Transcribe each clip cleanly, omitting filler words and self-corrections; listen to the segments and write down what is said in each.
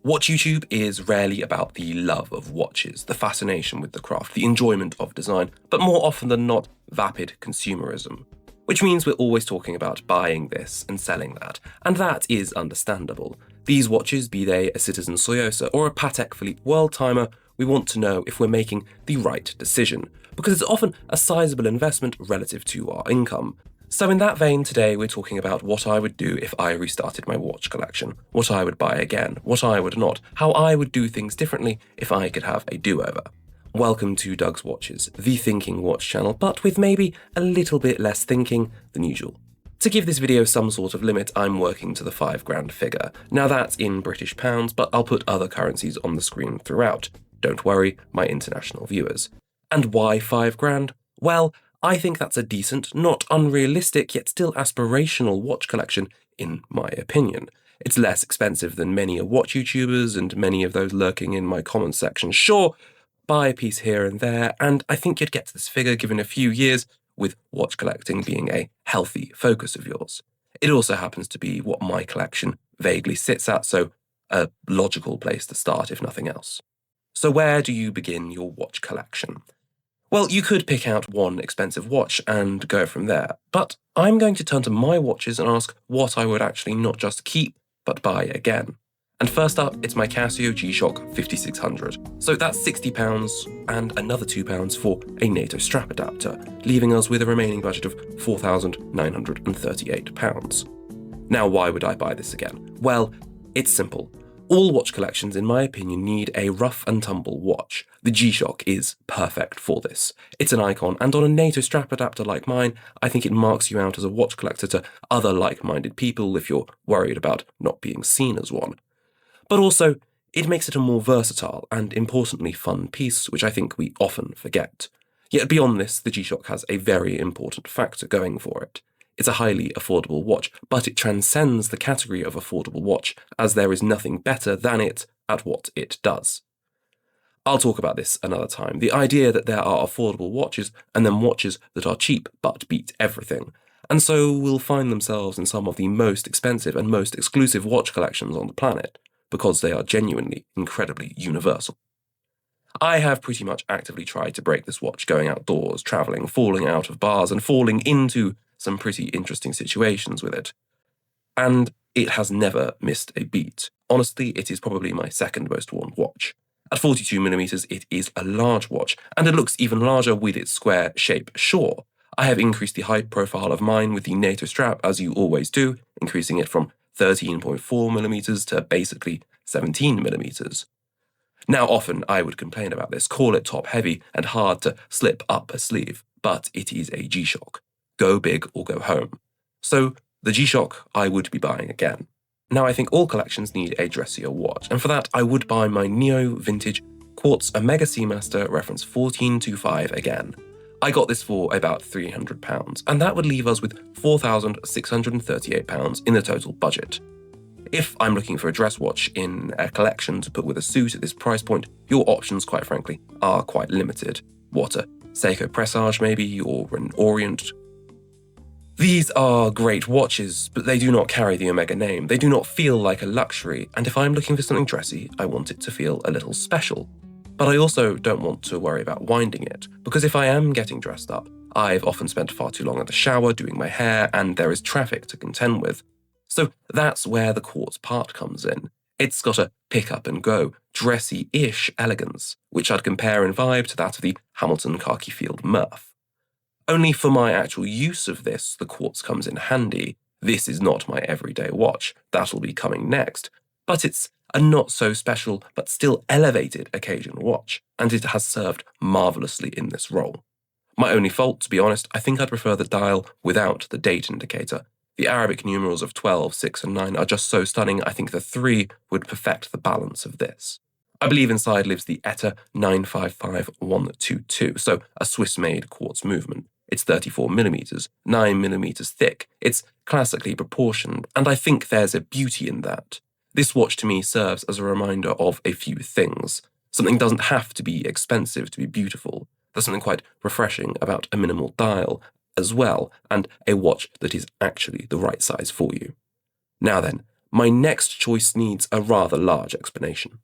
Watch YouTube is rarely about the love of watches, the fascination with the craft, the enjoyment of design, but more often than not, vapid consumerism. Which means we're always talking about buying this and selling that, and that is understandable. These watches, be they a Citizen Soyosa or a Patek Philippe World Timer, we want to know if we're making the right decision, because it's often a sizable investment relative to our income. So in that vein, today we're talking about what I would do if I restarted my watch collection, what I would buy again, what I would not, how I would do things differently if I could have a do-over. Welcome to Doug's Watches, the thinking watch channel, but with maybe a little bit less thinking than usual. To give this video some sort of limit, I'm working to the £5,000 figure. Now that's in British pounds, but I'll put other currencies on the screen throughout. Don't worry, my international viewers. And why £5,000? Well, I think that's a decent, not unrealistic, yet still aspirational watch collection, in my opinion. It's less expensive than many of watch YouTubers and many of those lurking in my comments section. Sure, buy a piece here and there, and I think you'd get to this figure given a few years, with watch collecting being a healthy focus of yours. It also happens to be what my collection vaguely sits at, so a logical place to start if nothing else. So where do you begin your watch collection? Well, you could pick out one expensive watch and go from there, but I'm going to turn to my watches and ask what I would actually not just keep, but buy again. And first up, it's my Casio G-Shock 5600. So that's £60 and another £2 for a NATO strap adapter, leaving us with a remaining budget of £4,938. Now, why would I buy this again? Well, it's simple. All watch collections, in my opinion, need a rough and tumble watch. The G-Shock is perfect for this. It's an icon, and on a NATO strap adapter like mine, I think it marks you out as a watch collector to other like-minded people if you're worried about not being seen as one. But also, it makes it a more versatile and, importantly, fun piece, which I think we often forget. Yet beyond this, the G-Shock has a very important factor going for it. It's a highly affordable watch, but it transcends the category of affordable watch, as there is nothing better than it at what it does. I'll talk about this another time. The idea that there are affordable watches and then watches that are cheap but beat everything, and so will find themselves in some of the most expensive and most exclusive watch collections on the planet, because they are genuinely incredibly universal. I have pretty much actively tried to break this watch going outdoors, travelling, falling out of bars, and falling into some pretty interesting situations with it. And it has never missed a beat. Honestly, it is probably my second most worn watch. At 42mm, it is a large watch, and it looks even larger with its square shape. Sure, I have increased the height profile of mine with the NATO strap, as you always do, increasing it from 13.4mm to basically 17mm. Now, often I would complain about this, call it top-heavy and hard to slip up a sleeve, but it is a G-Shock. Go big or go home. So, the G-Shock I would be buying again. Now, I think all collections need a dressier watch, and for that I would buy my Neo Vintage Quartz Omega Seamaster reference 1425 again. I got this for about £300, and that would leave us with £4,638 in the total budget. If I'm looking for a dress watch in a collection to put with a suit at this price point, your options, quite frankly, are quite limited. What, a Seiko Presage maybe, or an Orient? These are great watches, but they do not carry the Omega name. They do not feel like a luxury, and if I'm looking for something dressy, I want it to feel a little special. But I also don't want to worry about winding it, because if I am getting dressed up, I've often spent far too long at the shower doing my hair, and there is traffic to contend with. So that's where the Quartz part comes in. It's got a pick-up-and-go, dressy-ish elegance, which I'd compare in vibe to that of the Hamilton Khaki Field Murph. Only for my actual use of this, the Quartz comes in handy. This is not my everyday watch, that'll be coming next, but it's a not-so-special but still elevated occasion watch, and it has served marvellously in this role. My only fault, to be honest, I think I'd prefer the dial without the date indicator. The Arabic numerals of 12, 6 and 9 are just so stunning, I think the 3 would perfect the balance of this. I believe inside lives the ETA 955122, so a Swiss-made quartz movement. It's 34mm, 9mm thick, it's classically proportioned, and I think there's a beauty in that. This watch to me serves as a reminder of a few things. Something doesn't have to be expensive to be beautiful. There's something quite refreshing about a minimal dial as well, and a watch that is actually the right size for you. Now then, my next choice needs a rather large explanation.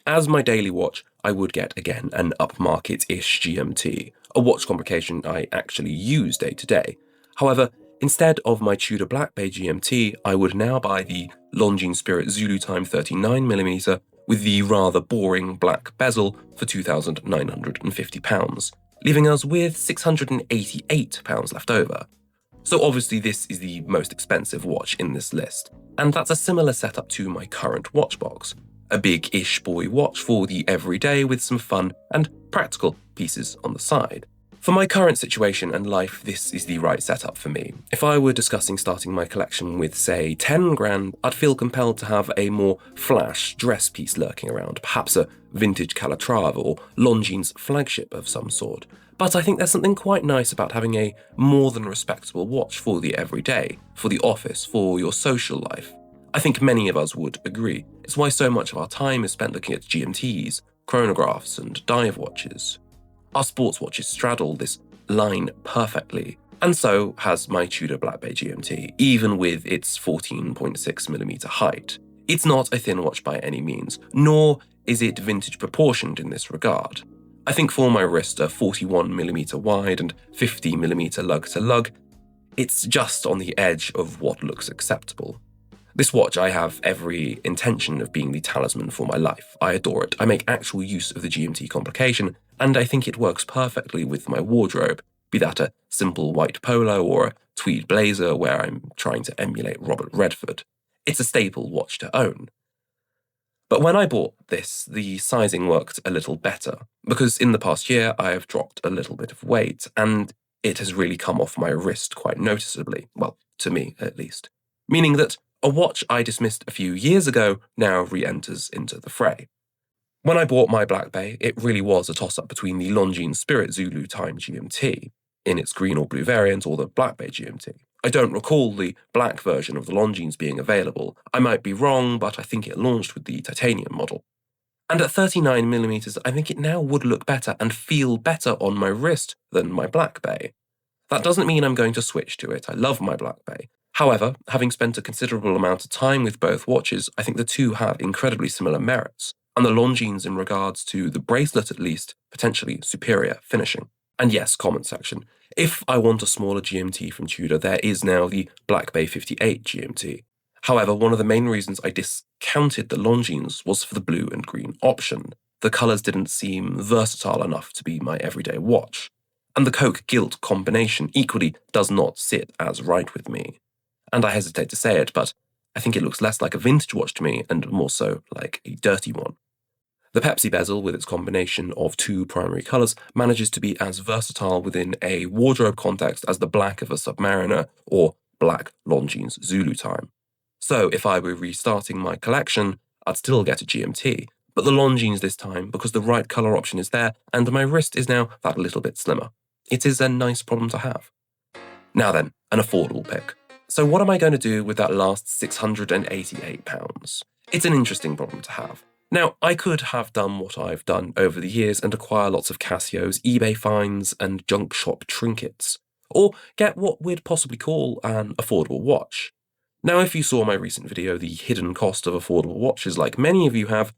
As my daily watch, I would get, again, an upmarket-ish GMT, a watch complication I actually use day to day. However, instead of my Tudor Black Bay GMT, I would now buy the Longines Spirit Zulu Time 39mm with the rather boring black bezel for £2,950, leaving us with £688 left over. So obviously this is the most expensive watch in this list, and that's a similar setup to my current watch box. A big-ish boy watch for the everyday with some fun and practical pieces on the side. For my current situation and life, this is the right setup for me. If I were discussing starting my collection with, say, 10 grand, I'd feel compelled to have a more flash dress piece lurking around, perhaps a vintage Calatrava or Longines flagship of some sort. But I think there's something quite nice about having a more than respectable watch for the everyday, for the office, for your social life. I think many of us would agree. It's why so much of our time is spent looking at GMTs, chronographs, and dive watches. Our sports watches straddle this line perfectly, and so has my Tudor Black Bay GMT, even with its 14.6mm height. It's not a thin watch by any means, nor is it vintage proportioned in this regard. I think for my wrist, a 41mm wide and 50mm lug to lug, it's just on the edge of what looks acceptable. This watch I have every intention of being the talisman for my life. I adore it. I make actual use of the GMT complication, and I think it works perfectly with my wardrobe, be that a simple white polo or a tweed blazer where I'm trying to emulate Robert Redford. It's a staple watch to own. But when I bought this, the sizing worked a little better, because in the past year I have dropped a little bit of weight, and it has really come off my wrist quite noticeably, well, to me at least. Meaning that a watch I dismissed a few years ago now re-enters into the fray. When I bought my Black Bay, it really was a toss-up between the Longines Spirit Zulu Time GMT, in its green or blue variant, or the Black Bay GMT. I don't recall the black version of the Longines being available. I might be wrong, but I think it launched with the titanium model. And at 39mm, I think it now would look better and feel better on my wrist than my Black Bay. That doesn't mean I'm going to switch to it. I love my Black Bay. However, having spent a considerable amount of time with both watches, I think the two have incredibly similar merits, and the Longines in regards to the bracelet at least, potentially superior finishing. And yes, comment section. If I want a smaller GMT from Tudor, there is now the Black Bay 58 GMT. However, one of the main reasons I discounted the Longines was for the blue and green option. The colours didn't seem versatile enough to be my everyday watch. And the Coke gilt combination equally does not sit as right with me. And I hesitate to say it, but I think it looks less like a vintage watch to me and more so like a dirty one. The Pepsi bezel, with its combination of two primary colours, manages to be as versatile within a wardrobe context as the black of a Submariner or black Longines Zulu Time. So if I were restarting my collection, I'd still get a GMT, but the Longines this time because the right colour option is there and my wrist is now that little bit slimmer. It is a nice problem to have. Now then, an affordable pick. So what am I going to do with that last £688? It's an interesting problem to have. Now, I could have done what I've done over the years and acquire lots of Casios, eBay finds, and junk shop trinkets, or get what we'd possibly call an affordable watch. Now, if you saw my recent video, The Hidden Cost of Affordable Watches, like many of you have,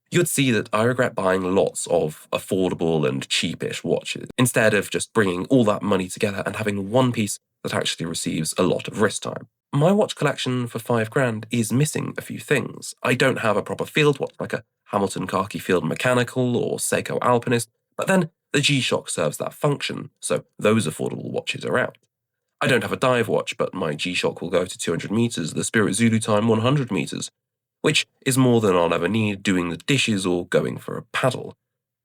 you'd see that I regret buying lots of affordable and cheapish watches, instead of just bringing all that money together and having one piece that actually receives a lot of wrist time. My watch collection for £5 is missing a few things. I don't have a proper field watch like a Hamilton Khaki Field Mechanical or Seiko Alpinist, but then the G-Shock serves that function, so those affordable watches are out. I don't have a dive watch, but my G-Shock will go to 200 meters, the Spirit Zulu Time 100 meters, which is more than I'll ever need doing the dishes or going for a paddle.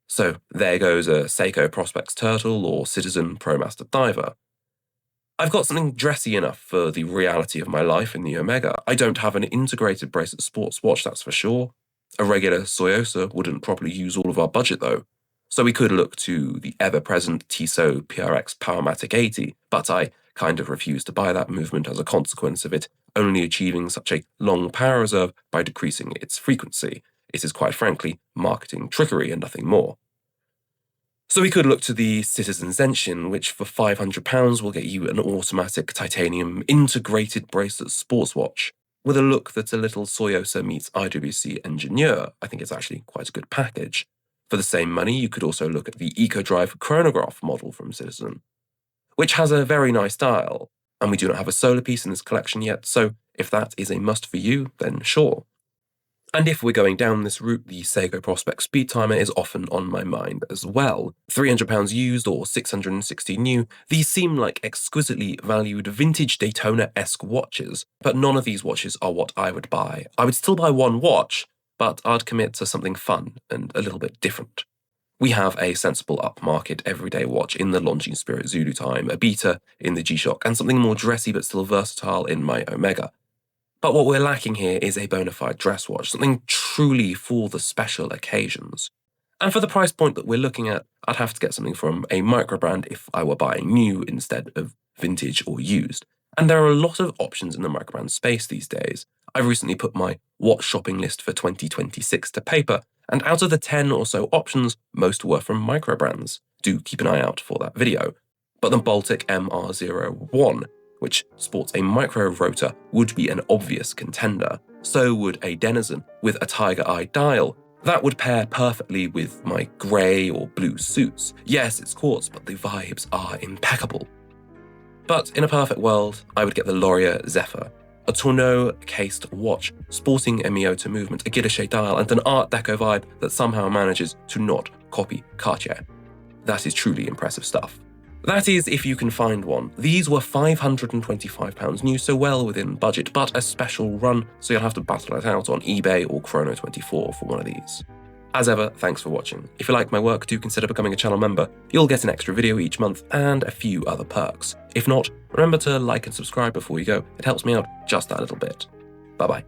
So there goes a Seiko Prospex Turtle or Citizen ProMaster Diver. I've got something dressy enough for the reality of my life in the Omega. I don't have an integrated bracelet sports watch, that's for sure. A regular Soyosa wouldn't probably use all of our budget though. So we could look to the ever-present Tissot PRX Powermatic 80, but I kind of refuse to buy that movement as a consequence of it only achieving such a long power reserve by decreasing its frequency. It is quite frankly marketing trickery and nothing more. So we could look to the Citizen Zenshin, which for £500 will get you an automatic titanium integrated bracelet sports watch. With a look that's a little Soyosa meets IWC Engineer, I think it's actually quite a good package. For the same money, you could also look at the EcoDrive chronograph model from Citizen, which has a very nice dial, and we do not have a solar piece in this collection yet, so if that is a must for you, then sure. And if we're going down this route, the Seiko Prospect Speed Timer is often on my mind as well. £300 used or 660 new, these seem like exquisitely valued vintage Daytona-esque watches, but none of these watches are what I would buy. I would still buy one watch, but I'd commit to something fun and a little bit different. We have a sensible upmarket everyday watch in the Longines Spirit Zulu Time, a beta in the G-Shock, and something more dressy but still versatile in my Omega. But what we're lacking here is a bona fide dress watch, something truly for the special occasions. And for the price point that we're looking at, I'd have to get something from a micro brand if I were buying new instead of vintage or used. And there are a lot of options in the micro brand space these days. I've recently put my watch shopping list for 2026 to paper, and out of the 10 or so options, most were from micro brands. Do keep an eye out for that video. But the Baltic MR01, which sports a micro rotor, would be an obvious contender. So would a Denizen with a tiger eye dial. That would pair perfectly with my grey or blue suits. Yes, it's quartz, but the vibes are impeccable. But in a perfect world, I would get the Laurier Zephyr, a tonneau-cased watch sporting a Miyota movement, a guilloche dial, and an Art Deco vibe that somehow manages to not copy Cartier. That is truly impressive stuff. That is, if you can find one. These were £525 new, so well within budget, but a special run, so you'll have to battle it out on eBay or Chrono24 for one of these. As ever, thanks for watching. If you like my work, do consider becoming a channel member. You'll get an extra video each month and a few other perks. If not, remember to like and subscribe before you go. It helps me out just that little bit. Bye-bye.